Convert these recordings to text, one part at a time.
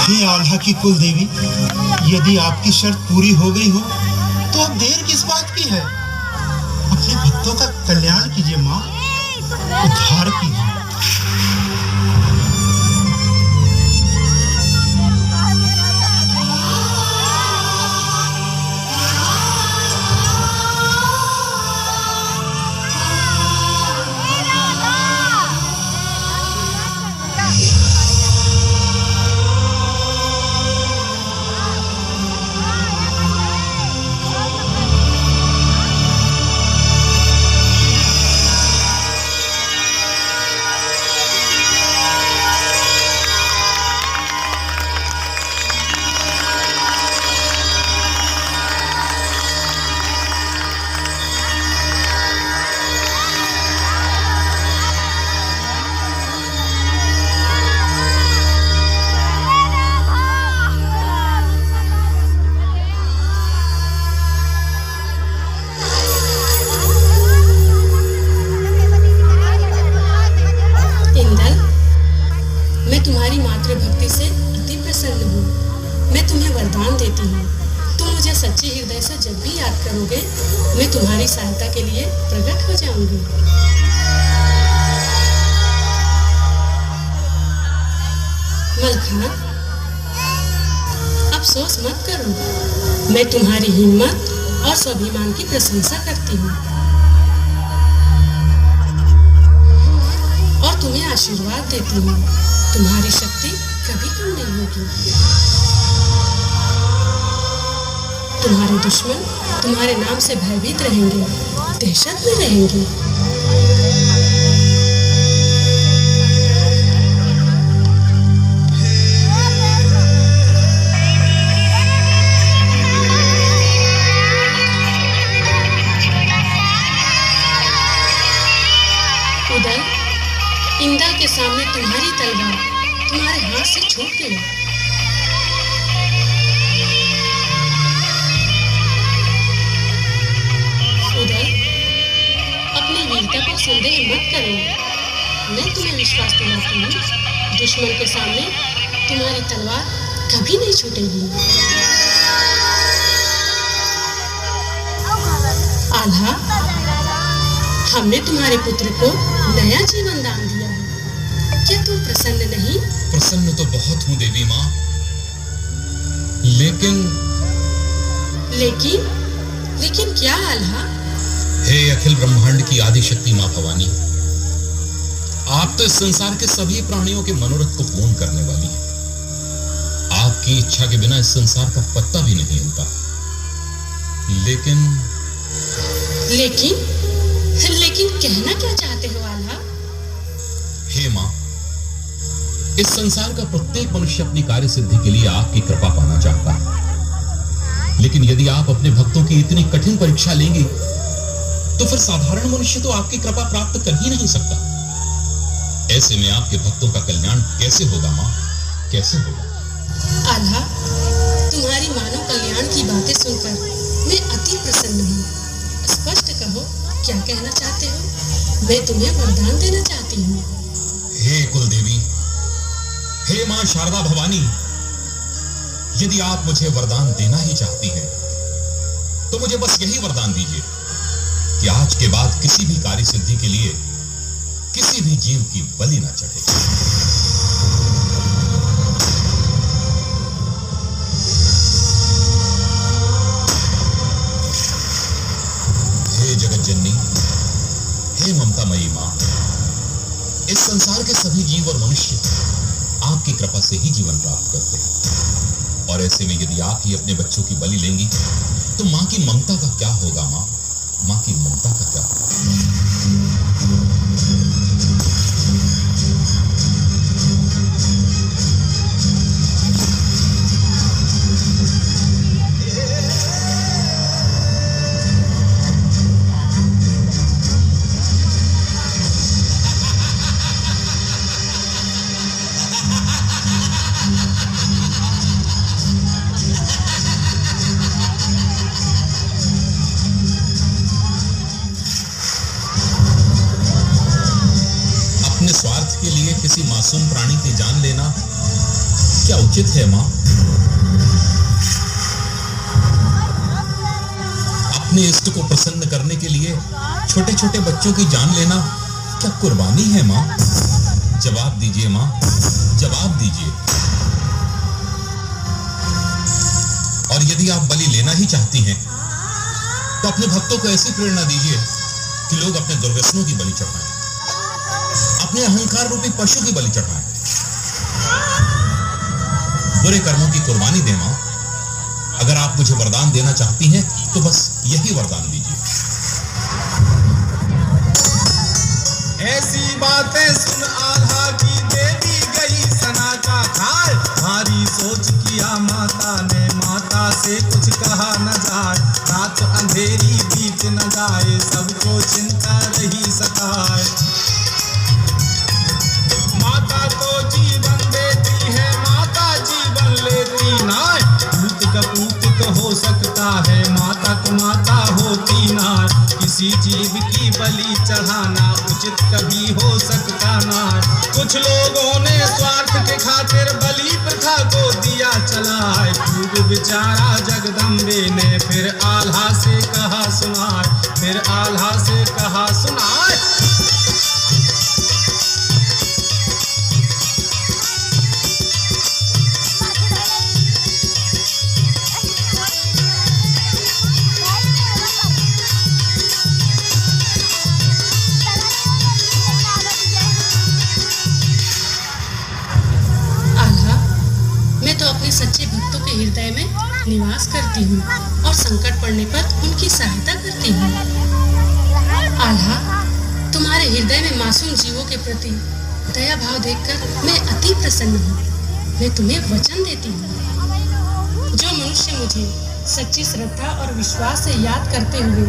हे आल्हा की कुल देवी, यदि आपकी शर्त पूरी हो गई हो तो अब देर किस बात की है। अपने भक्तों का कल्याण कीजिए माँ, उद्धार कीजिए। तुम्हारी मातृभक्ति से अति प्रसन्न हूँ। मैं तुम्हें वरदान देती हूँ, तुम मुझे सच्चे हृदय से जब भी याद करोगे, मैं तुम्हारी सहायता के लिए प्रकट हो जाऊंगी। मलखा, अफसोस मत करो, मैं तुम्हारी हिम्मत और स्वाभिमान की प्रशंसा करती हूँ और तुम्हें आशीर्वाद देती हूँ। तुम्हारी शक्ति कभी कम नहीं होगी। तुम्हारे दुश्मन तुम्हारे नाम से भयभीत रहेंगे, दहशत में रहेंगे। उदल, इंद्र के सामने तुम्हारी तलवार तुम्हारे हाथ से छूट गई। उदल, अपनी वीरता पर संदेह मत करो। मैं तुम्हें विश्वास दिलाती हूँ, दुश्मन के सामने तुम्हारी तलवार कभी नहीं छूटेगी। आल्हा, हमने तुम्हारे पुत्र को नया जीवन दान दिया है, क्या तुम प्रसन्न नहीं? प्रसन्न तो बहुत हूँ देवी माँ, लेकिन क्या आल्हा? हे अखिल ब्रह्मांड की आदि शक्ति माँ भवानी, आप तो इस संसार के सभी प्राणियों के मनोरथ को पूर्ण करने वाली है। आपकी इच्छा के बिना इस संसार का पत्ता भी नहीं हिलता। लेकिन कहना क्या चाहते हो आल्हा? हे माँ, इस संसार का प्रत्येक मनुष्य अपनी कार्य सिद्धि के लिए आपकी कृपा पाना चाहता है, लेकिन यदि आप अपने भक्तों की इतनी कठिन परीक्षा लेंगे तो फिर साधारण मनुष्य तो आपकी कृपा प्राप्त कर ही नहीं सकता। ऐसे में आपके भक्तों का कल्याण कैसे होगा माँ, कैसे होगा? आल्हा, तुम्हारी मानव कल्याण की बातें सुनकर मैं अति प्रसन्न हूँ। स्पष्ट कहो, क्या कहना चाहते हो? मैं तुम्हें वरदान देना चाहती हूँ। हे कुलदेवी, हे मां शारदा भवानी, यदि आप मुझे वरदान देना ही चाहती हैं तो मुझे बस यही वरदान दीजिए कि आज के बाद किसी भी कार्य सिद्धि के लिए किसी भी जीव की बलि ना चढ़े। हे जगत जननी, हे ममतामयी मां, इस संसार के सभी जीव और मनुष्य आपकी कृपा से ही जीवन प्राप्त करते हैं, और ऐसे में यदि आप ही अपने बच्चों की बलि लेंगी तो मां की ममता का क्या होगा? मां की ममता का क्या होगा? स्वार्थ के लिए किसी मासूम प्राणी की जान लेना क्या उचित है मां? अपने इष्ट को प्रसन्न करने के लिए छोटे छोटे बच्चों की जान लेना क्या कुर्बानी है मां? जवाब दीजिए मां, जवाब दीजिए। और यदि आप बलि लेना ही चाहती हैं तो अपने भक्तों को ऐसी प्रेरणा दीजिए कि लोग अपने दुर्व्यसनों की बलि चढ़ाएं, अपने अहंकार रूपी पशु की बलि चढ़ाएं, बुरे कर्मों की कुर्बानी दें मां। अगर आप मुझे वरदान देना चाहती हैं तो बस यही वरदान दीजिए। ऐसी बातें सुन आल्हा की देवी गई सना का खाए। भारी सोच किया माता ने, माता से कुछ कहा न जाए। रात अंधेरी बीत न जाए, सबको चिंता रही सताए। माता तो जीवन देती है, माता जीवन लेती नाय। पूत कपूत तो हो सकता है, माता को माता होती नाय। किसी जीव की बलि चढ़ाना उचित कभी हो सकता ना। कुछ लोगों ने स्वार्थ के खातिर बलि प्रथा को दिया चलाए। खूब विचारा जगदम्बे ने, फिर आल्हा से कहा सुनाए, फिर आल्हा से कहा सुनाए। सच्चे भक्तों के हृदय में निवास करती हूँ और संकट पड़ने पर उनकी सहायता करती हूँ। आल्हा, तुम्हारे हृदय में मासूम जीवों के प्रति दया भाव देखकर मैं अति प्रसन्न हूँ। मैं तुम्हें वचन देती हूँ, जो मनुष्य मुझे सच्ची श्रद्धा और विश्वास से याद करते हुए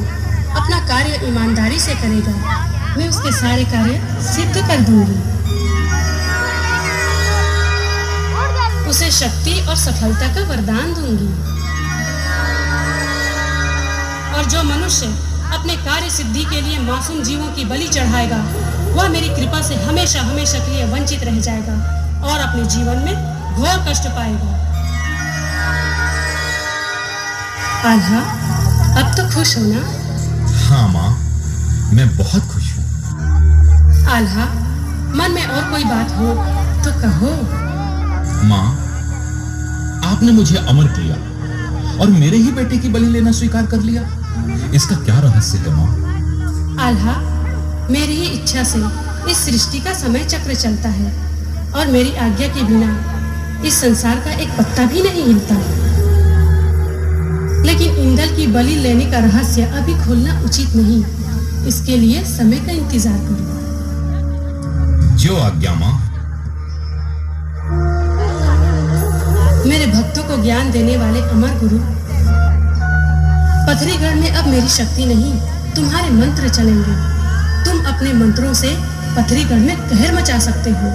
अपना कार्य ईमानदारी से करेगा, मैं उसके सारे कार्य सिद्ध कर दूंगी। उसे शक्ति और सफलता का वरदान दूंगी। और जो मनुष्य अपने कार्य सिद्धि के लिए मासूम जीवों की बलि चढ़ाएगा, वह मेरी कृपा से हमेशा हमेशा के लिए वंचित रह जाएगा और अपने जीवन में घोर कष्ट पाएगा। आल्हा, अब तो खुश हो ना? हाँ माँ, मैं बहुत खुश हूँ। आल्हा, मन में और कोई बात हो तो कहो। माँ, आपने मुझे अमर किया और मेरे ही बेटे की बलि लेना स्वीकार कर लिया, इसका क्या रहस्य है माँ? आल्हा, मेरी ही इच्छा से इस सृष्टि का समय चक्र चलता है और मेरी आज्ञा के बिना इस संसार का एक पत्ता भी नहीं हिलता। लेकिन इंद्र की बलि लेने का रहस्य अभी खोलना उचित नहीं, इसके लिए समय का इंतजार करो। जो आज्ञा माँ। मेरे भक्तों को ज्ञान देने वाले अमर गुरु, पथरीगढ़ में अब मेरी शक्ति नहीं, तुम्हारे मंत्र चलेंगे। तुम अपने मंत्रों से पथरीगढ़ में कहर मचा सकते हो।